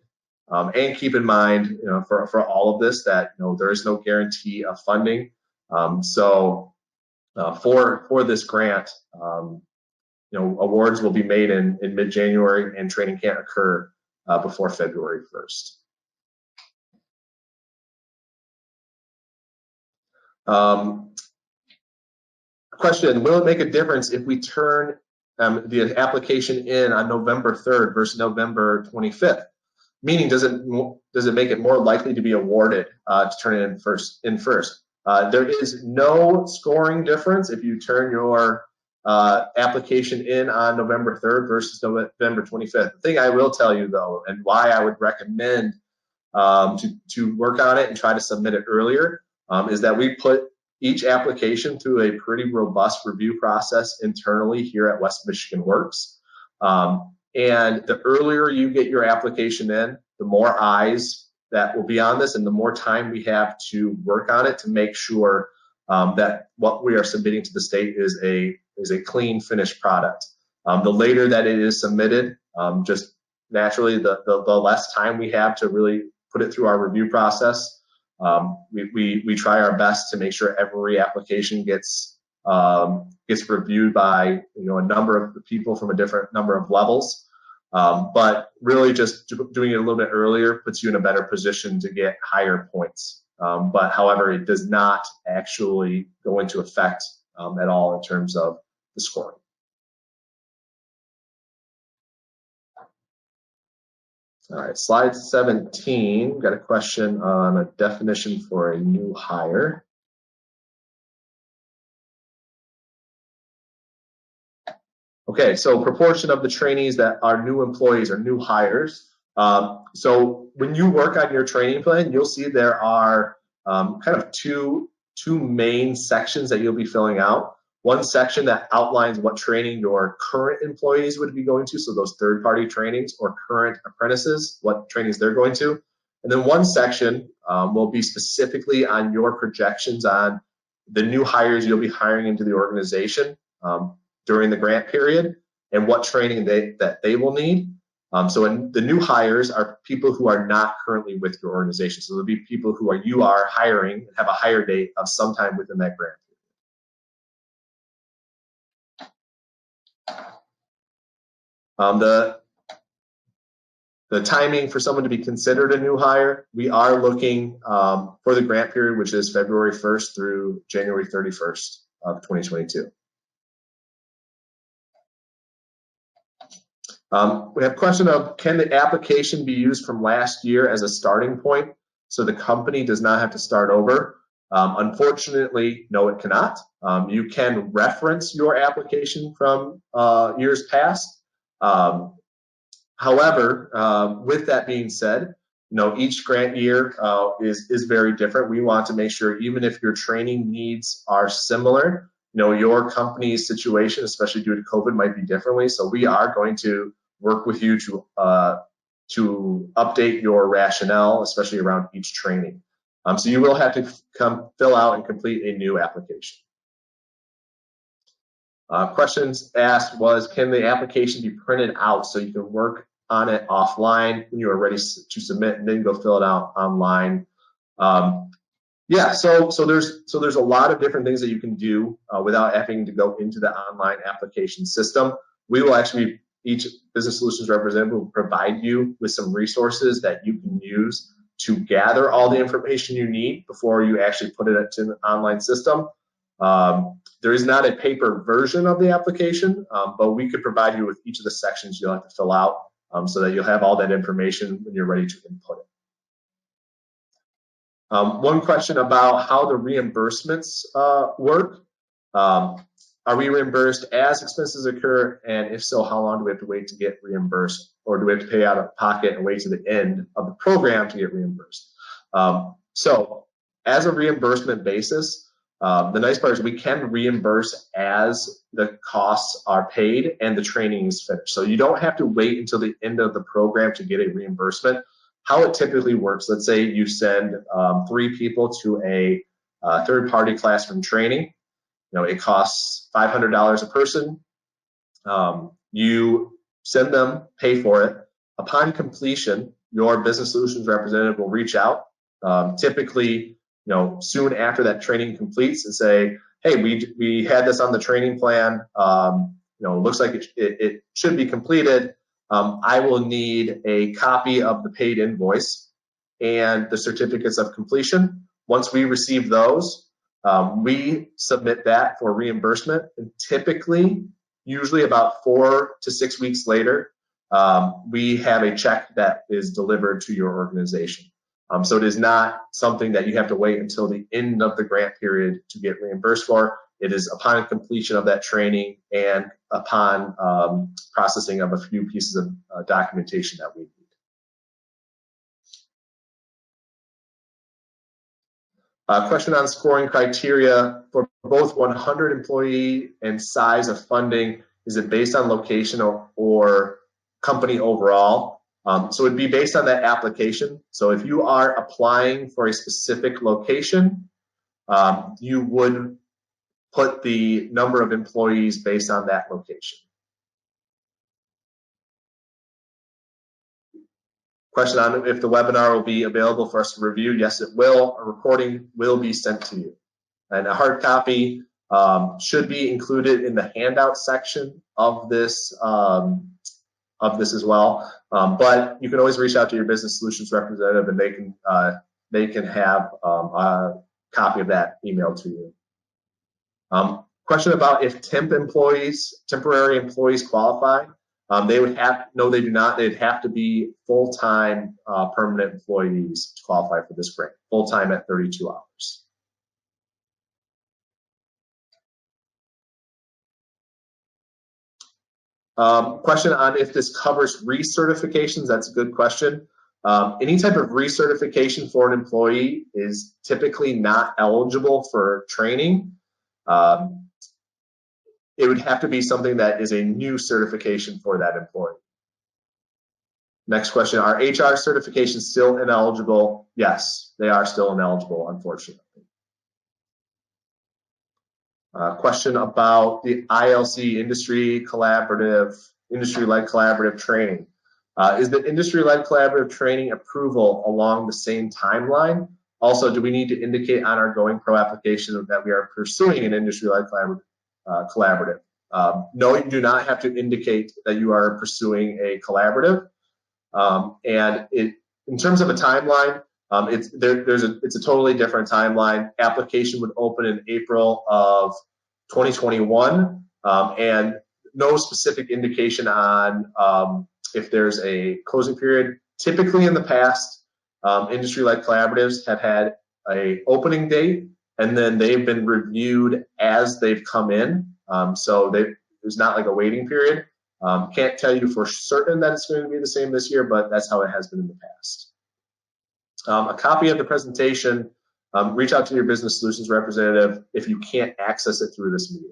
And keep in mind, for all of this, that there is no guarantee of funding. For this grant, awards will be made in mid-January, and training can't occur before February 1st. Question: will it make a difference if we turn the application in on November 3rd versus November 25th? Meaning, does it make it more likely to be awarded to turn it in first? There is no scoring difference if you turn your application in on November 3rd versus November 25th. The thing I will tell you, though, and why I would recommend to work on it and try to submit it earlier, is that we put each application through a pretty robust review process internally here at West Michigan Works. And the earlier you get your application in, the more eyes that will be on this and the more time we have to work on it to make sure that what we are submitting to the state is a clean, finished product. The later that it is submitted, just naturally, the less time we have to really put it through our review process. We try our best to make sure every application gets gets reviewed by a number of people from a different number of levels. But really just doing it a little bit earlier puts you in a better position to get higher points. But however, it does not actually go into effect at all in terms of the scoring. All right, slide 17, got a question on a definition for a new hire. Okay, so proportion of the trainees that are new employees or new hires. So when you work on your training plan, you'll see there are kind of two main sections that you'll be filling out. One section that outlines what training your current employees would be going to, so those third-party trainings, or current apprentices, what trainings they're going to. And then one section will be specifically on your projections on the new hires you'll be hiring into the organization during the grant period, and what training that they will need. So the new hires are people who are not currently with your organization. So there'll be people who you are hiring and have a hire date of sometime within that grant period. The timing for someone to be considered a new hire, we are looking for the grant period, which is February 1st through January 31st of 2022. We have a question of, can the application be used from last year as a starting point so the company does not have to start over? Unfortunately, no, it cannot. You can reference your application from years past. However, with that being said, each grant year is very different. We want to make sure, even if your training needs are similar, your company's situation, especially due to COVID, might be differently. So we are going to work with you to update your rationale, especially around each training. So you will have to come fill out and complete a new application. Questions asked was, can the application be printed out so you can work on it offline when you are ready to submit, and then go fill it out online? Yeah, so there's a lot of different things that you can do without having to go into the online application system. We will actually, each business solutions representative will provide you with some resources that you can use to gather all the information you need before you actually put it into an online system. There is not a paper version of the application, but we could provide you with each of the sections you'll have to fill out so that you'll have all that information when you're ready to input it. One question about how the reimbursements work. Are we reimbursed as expenses occur? And if so, how long do we have to wait to get reimbursed? Or do we have to pay out of pocket and wait to the end of the program to get reimbursed? So as a reimbursement basis, the nice part is we can reimburse as the costs are paid and the training is finished. So you don't have to wait until the end of the program to get a reimbursement. How it typically works, let's say you send 3 people to a third-party classroom training. It costs $500 a person. You send them, pay for it. Upon completion, your business solutions representative will reach out, typically, soon after that training completes, and say, hey, we had this on the training plan. Looks like it should be completed. I will need a copy of the paid invoice and the certificates of completion. Once we receive those, we submit that for reimbursement, and typically, usually about 4 to 6 weeks later, we have a check that is delivered to your organization. So it is not something that you have to wait until the end of the grant period to get reimbursed for. It is upon completion of that training and upon processing of a few pieces of documentation that we need. Question on scoring criteria for both 100 employee and size of funding. Is it based on location or company overall? So it'd be based on that application. So if you are applying for a specific location, you would put the number of employees based on that location. Question on if the webinar will be available for us to review. Yes, it will. A recording will be sent to you. And a hard copy should be included in the handout section of this as well. But you can always reach out to your business solutions representative, and they can have a copy of that emailed to you. Question about if temporary employees qualify. They would have, no, they do not. They'd have to be full-time permanent employees to qualify for this grant, full-time at 32 hours. Question on if this covers recertifications. That's a good question. Any type of recertification for an employee is typically not eligible for training. It would have to be something that is a new certification for that employee. Next question, are HR certifications still ineligible? Yes, they are still ineligible, unfortunately. Question about the ILC, Industry-Led Collaborative Training. Is the Industry-Led Collaborative Training approval along the same timeline? Also, do we need to indicate on our Going Pro application that we are pursuing an Industry-Led Collaborative? No, you do not have to indicate that you are pursuing a collaborative. And in terms of a timeline, it's a totally different timeline. Application would open in April of 2021, and no specific indication on if there's a closing period. Typically in the past, industry-led collaboratives have had a opening date, and then they've been reviewed as they've come in. So there's not like a waiting period. Can't tell you for certain that it's going to be the same this year, but that's how it has been in the past. A copy of the presentation, reach out to your business solutions representative if you can't access it through this meeting.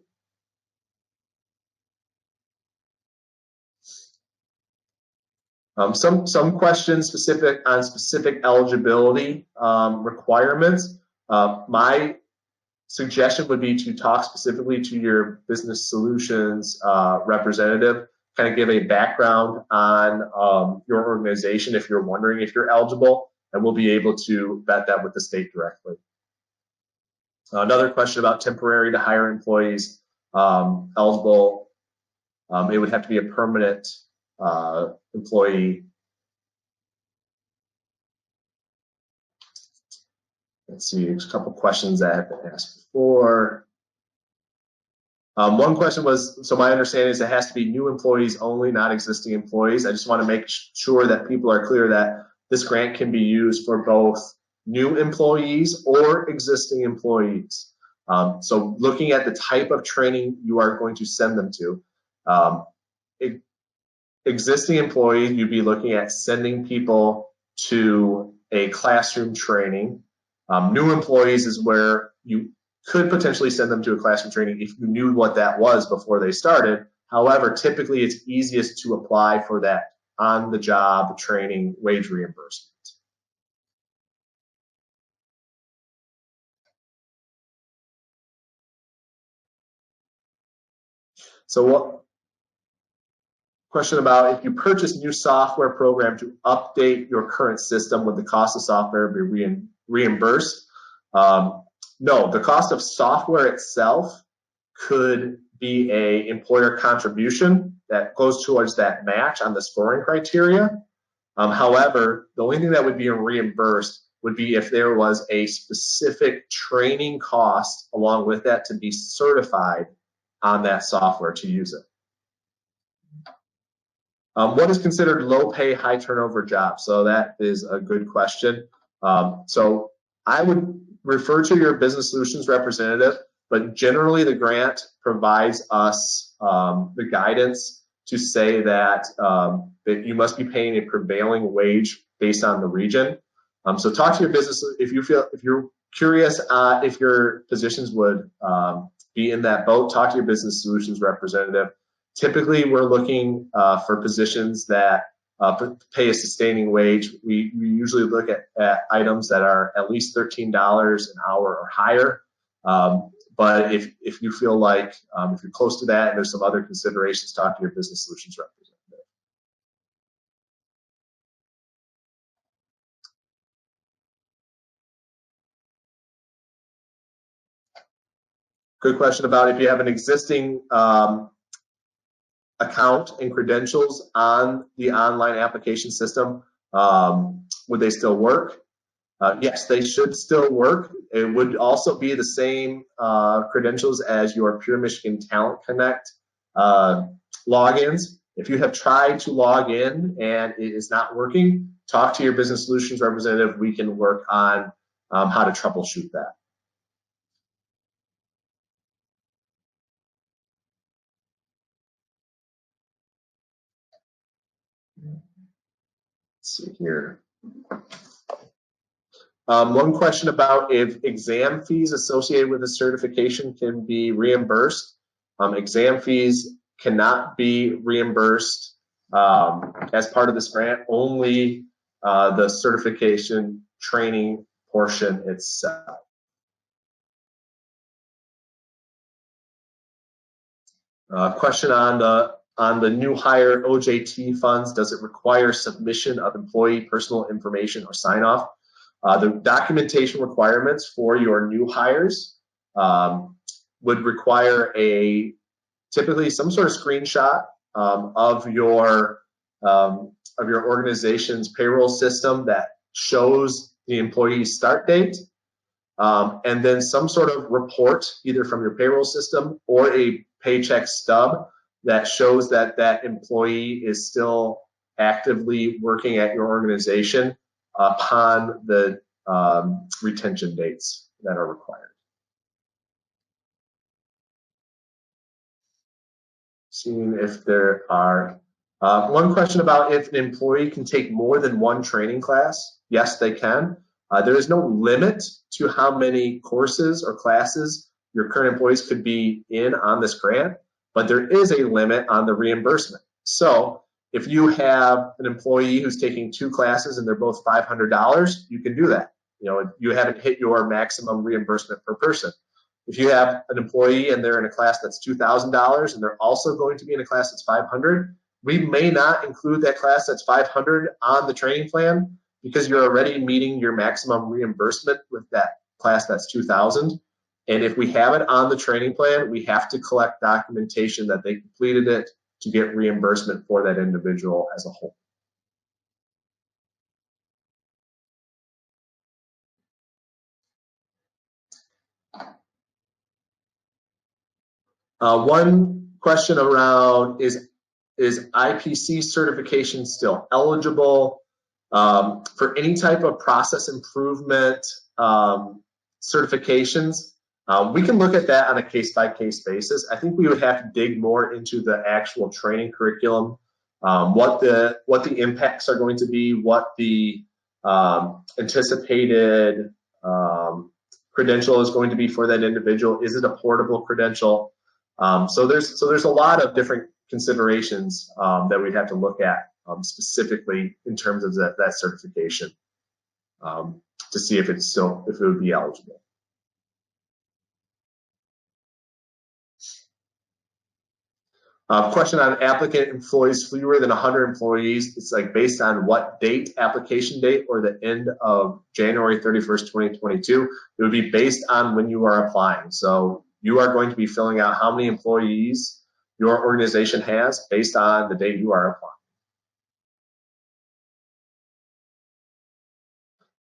Some questions specific eligibility requirements. My suggestion would be to talk specifically to your business solutions representative, kind of give a background on your organization if you're wondering if you're eligible, and we'll be able to vet that with the state directly. Another question about temporary to hire employees eligible. It would have to be a permanent employee. Let's see, there's a couple questions that have been asked before. One question was, so my understanding is it has to be new employees only, not existing employees. I just want to make sure that people are clear that this grant can be used for both new employees or existing employees. So looking at the type of training you are going to send them to. Existing employees, you'd be looking at sending people to a classroom training. New employees is where you could potentially send them to a classroom training if you knew what that was before they started. However, typically it's easiest to apply for that on-the-job training wage reimbursement. So what question about if you purchase new software program to update your current system, would the cost of software be reimbursed? No, the cost of software itself could be a employer contribution that goes towards that match on the scoring criteria. However, the only thing that would be reimbursed would be if there was a specific training cost along with that to be certified on that software to use it. What is considered low pay, high turnover job? So that is a good question. So I would refer to your business solutions representative, but generally the grant provides us the guidance to say that that you must be paying a prevailing wage based on the region. So talk to your business if you're curious if your positions would be in that boat. Talk to your business solutions representative. Typically, we're looking for positions that pay a sustaining wage. We usually look at items that are at least $13 an hour or higher. But if you feel like if you're close to that and there's some other considerations, talk to your business solutions representative. Good question about if you have an existing account and credentials on the online application system, would they still work? Yes, they should still work. It would also be the same credentials as your Pure Michigan Talent Connect logins. If you have tried to log in and it is not working, talk to your business solutions representative. We can work on how to troubleshoot that. Let's see here. One question about if exam fees associated with a certification can be reimbursed. Exam fees cannot be reimbursed as part of this grant, only the certification training portion itself. Question on the new hire OJT funds. Does it require submission of employee personal information or sign off? The documentation requirements for your new hires would require typically some sort of screenshot of your organization's payroll system that shows the employee's start date, and then some sort of report either from your payroll system or a paycheck stub that shows that that employee is still actively working at your organization upon the retention dates that are required. Seeing if there are one question about if an employee can take more than one training class. Yes, they can. There is no limit to how many courses or classes your current employees could be in on this grant, but there is a limit on the reimbursement. So if you have an employee who's taking 2 classes and they're both $500, you can do that. You haven't hit your maximum reimbursement per person. If you have an employee and they're in a class that's $2,000 and they're also going to be in a class that's $500, we may not include that class that's $500 on the training plan because you're already meeting your maximum reimbursement with that class that's $2,000. And if we have it on the training plan, we have to collect documentation that they completed it to get reimbursement for that individual as a whole. One question around is IPC certification still eligible for any type of process improvement certifications? We can look at that on a case-by-case basis. I think we would have to dig more into the actual training curriculum, what the impacts are going to be, what the anticipated credential is going to be for that individual. Is it a portable credential? So there's a lot of different considerations that we'd have to look at specifically in terms of that certification to see if it would be eligible. Question on applicant employees, fewer than 100 employees. It's like based on what date, application date, or the end of January 31st, 2022. It would be based on when you are applying. So you are going to be filling out how many employees your organization has based on the date you are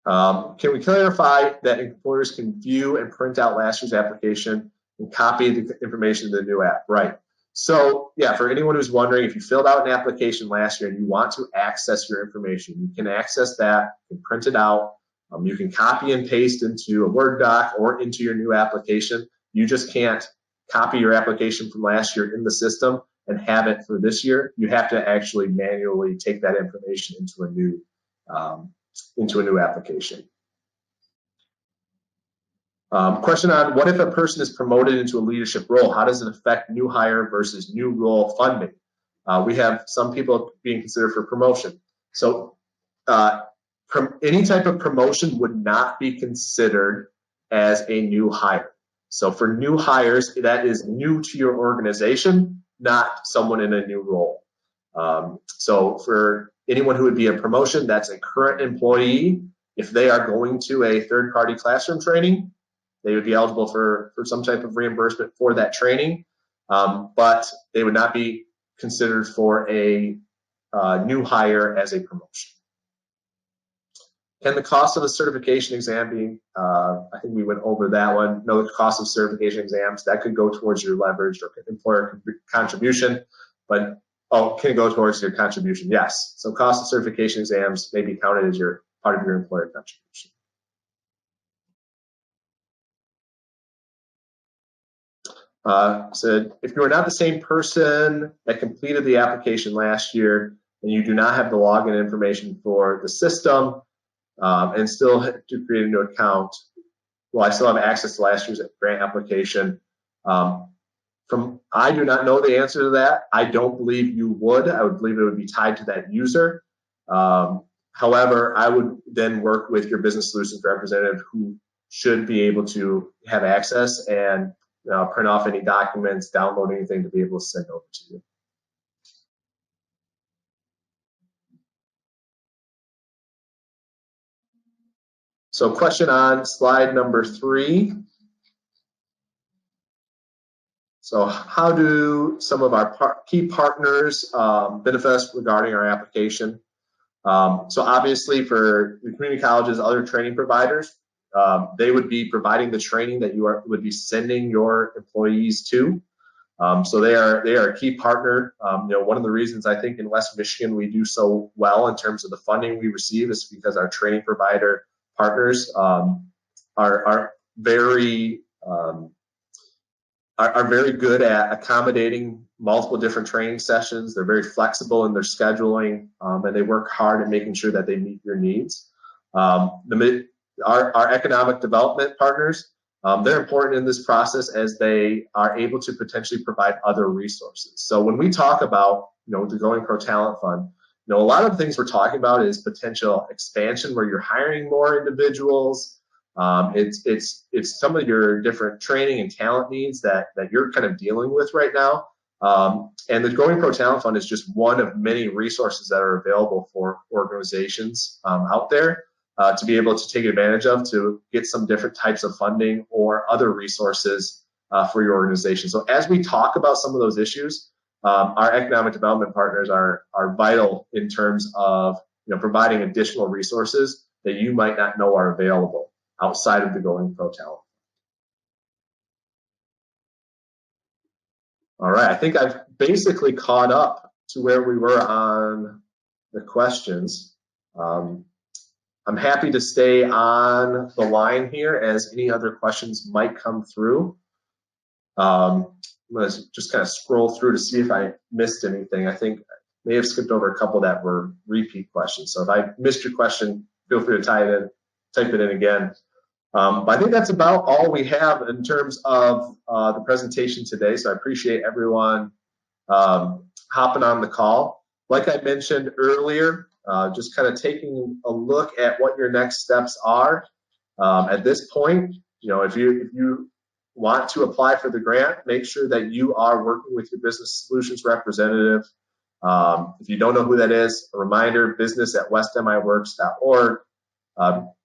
applying. Can we clarify that employers can view and print out last year's application and copy the information to the new app? Right. So yeah, for anyone who's wondering, if you filled out an application last year and you want to access your information, you can access that, you can print it out, you can copy and paste into a Word doc or into your new application. You just can't copy your application from last year in the system and have it for this year. You have to actually manually take that information into a new application. Question on what if a person is promoted into a leadership role? How does it affect new hire versus new role funding? We have some people being considered for promotion. So any type of promotion would not be considered as a new hire. So for new hires, that is new to your organization, not someone in a new role. So for anyone who would be a promotion, that's a current employee. If they are going to a third-party classroom training, they would be eligible for some type of reimbursement for that training, but they would not be considered for a new hire as a promotion. Can the cost of a certification exam be, I think we went over that one, no cost of certification exams, that could go towards your leveraged or employer contribution, but can it go towards your contribution? Yes. So cost of certification exams may be counted as your part of your employer contribution. Said, if you are not the same person that completed the application last year and you do not have the login information for the system and still have to create a new account, well, I still have access to last year's grant application. I do not know the answer to that. I don't believe you would. I would believe it would be tied to that user. However, I would then work with your business solutions representative who should be able to have access and print off any documents, download anything to be able to send over to you. So question on slide number 3. So how do some of our key partners benefit us regarding our application? So obviously for the community colleges, other training providers, they would be providing the training that you would be sending your employees to. So they are a key partner. One of the reasons I think in West Michigan we do so well in terms of the funding we receive is because our training provider partners are very good at accommodating multiple different training sessions. They're very flexible in their scheduling, and they work hard at making sure that they meet your needs. Our economic development partners, they're important in this process as they are able to potentially provide other resources. So when we talk about, the Going Pro Talent Fund, a lot of the things we're talking about is potential expansion where you're hiring more individuals. It's some of your different training and talent needs that you're kind of dealing with right now. And the Going Pro Talent Fund is just one of many resources that are available for organizations out there to be able to take advantage of to get some different types of funding or other resources for your organization. So as we talk about some of those issues, our economic development partners are vital in terms of providing additional resources that you might not know are available outside of the Going Pro Talent. All right, I think I've basically caught up to where we were on the questions. I'm happy to stay on the line here as any other questions might come through. I'm going to just kind of scroll through to see if I missed anything. I think I may have skipped over a couple that were repeat questions. So if I missed your question, feel free to type it in again. But I think that's about all we have in terms of the presentation today. So I appreciate everyone hopping on the call. Like I mentioned earlier, just kind of taking a look at what your next steps are. At this point, if you want to apply for the grant, make sure that you are working with your business solutions representative. If you don't know who that is, a reminder, business@westmiworks.org.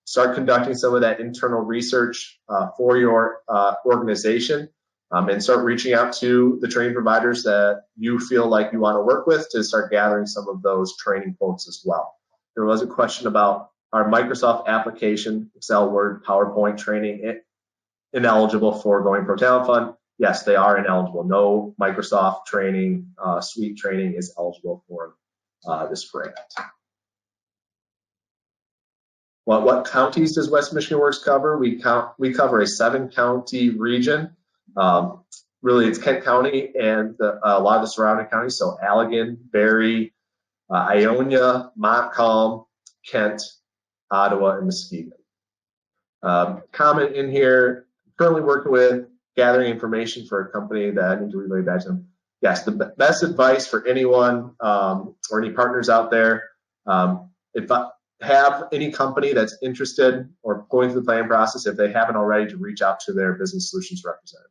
Start conducting some of that internal research for your organization and start reaching out to the training providers that you feel like you want to work with to start gathering some of those training quotes as well. There was a question about our Microsoft application, Excel, Word, PowerPoint training ineligible for Going Pro Talent Fund. Yes, they are ineligible. No Microsoft training, suite training is eligible for this grant. Well, what counties does West Michigan Works cover? We cover a 7-county region. Really, it's Kent County and a lot of the surrounding counties. So Allegan, Barry, Ionia, Montcalm, Kent, Ottawa, and Muskegon. Comment in here, currently working with gathering information for a company that I need to relay back to them. Yes, the best advice for anyone or any partners out there, if I have any company that's interested or going through the planning process, if they haven't already, to reach out to their business solutions representative.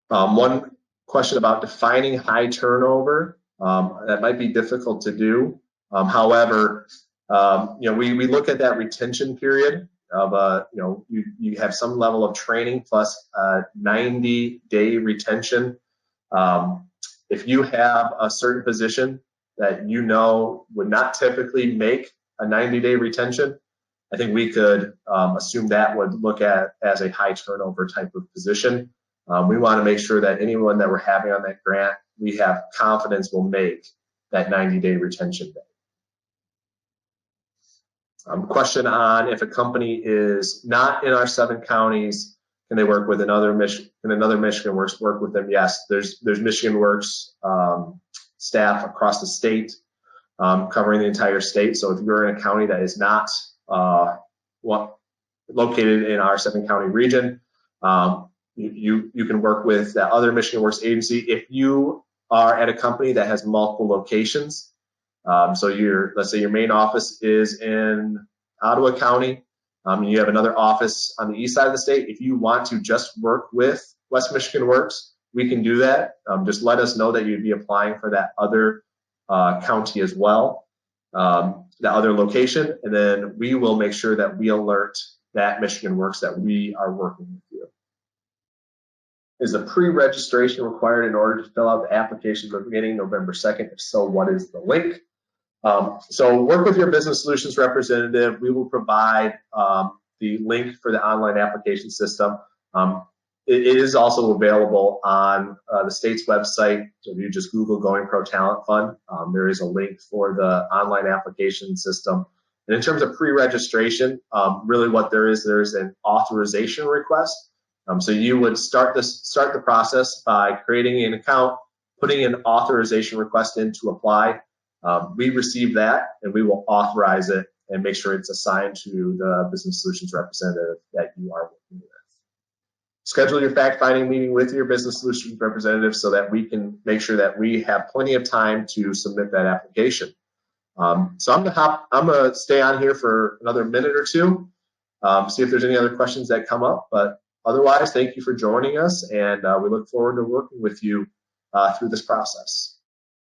One question about defining high turnover, that might be difficult to do. However, we look at that retention period of you have some level of training plus a 90-day retention. If you have a certain position that you know would not typically make a 90-day retention, I think we could assume that would look at as a high turnover type of position. We want to make sure that anyone that we're having on that grant, we have confidence will make that 90-day retention day. Question on if a company is not in our 7 counties, can they work with another Michigan Works work with them? Yes, there's Michigan Works staff across the state, covering the entire state. So if you're in a county that is not located in our 7-county region, you can work with that other Michigan Works agency. If you are at a company that has multiple locations, so let's say your main office is in Ottawa County, and you have another office on the east side of the state. If you want to just work with West Michigan Works, we can do that. Just let us know that you'd be applying for that other county as well, the other location, and then we will make sure that we alert that Michigan Works that we are working with you. Is a pre-registration required in order to fill out the application beginning November 2nd? If so, what is the link? So work with your business solutions representative. We will provide the link for the online application system. It is also available on the state's website. So if you just Google Going Pro Talent Fund, there is a link for the online application system. And in terms of pre-registration, really what there's an authorization request. So you would start the process by creating an account, putting an authorization request in to apply. We receive that and we will authorize it and make sure it's assigned to the business solutions representative that you are working with. Schedule your fact-finding meeting with your business solutions representative so that we can make sure that we have plenty of time to submit that application. So I'm gonna stay on here for another minute or two, see if there's any other questions that come up. But otherwise, thank you for joining us, and we look forward to working with you through this process.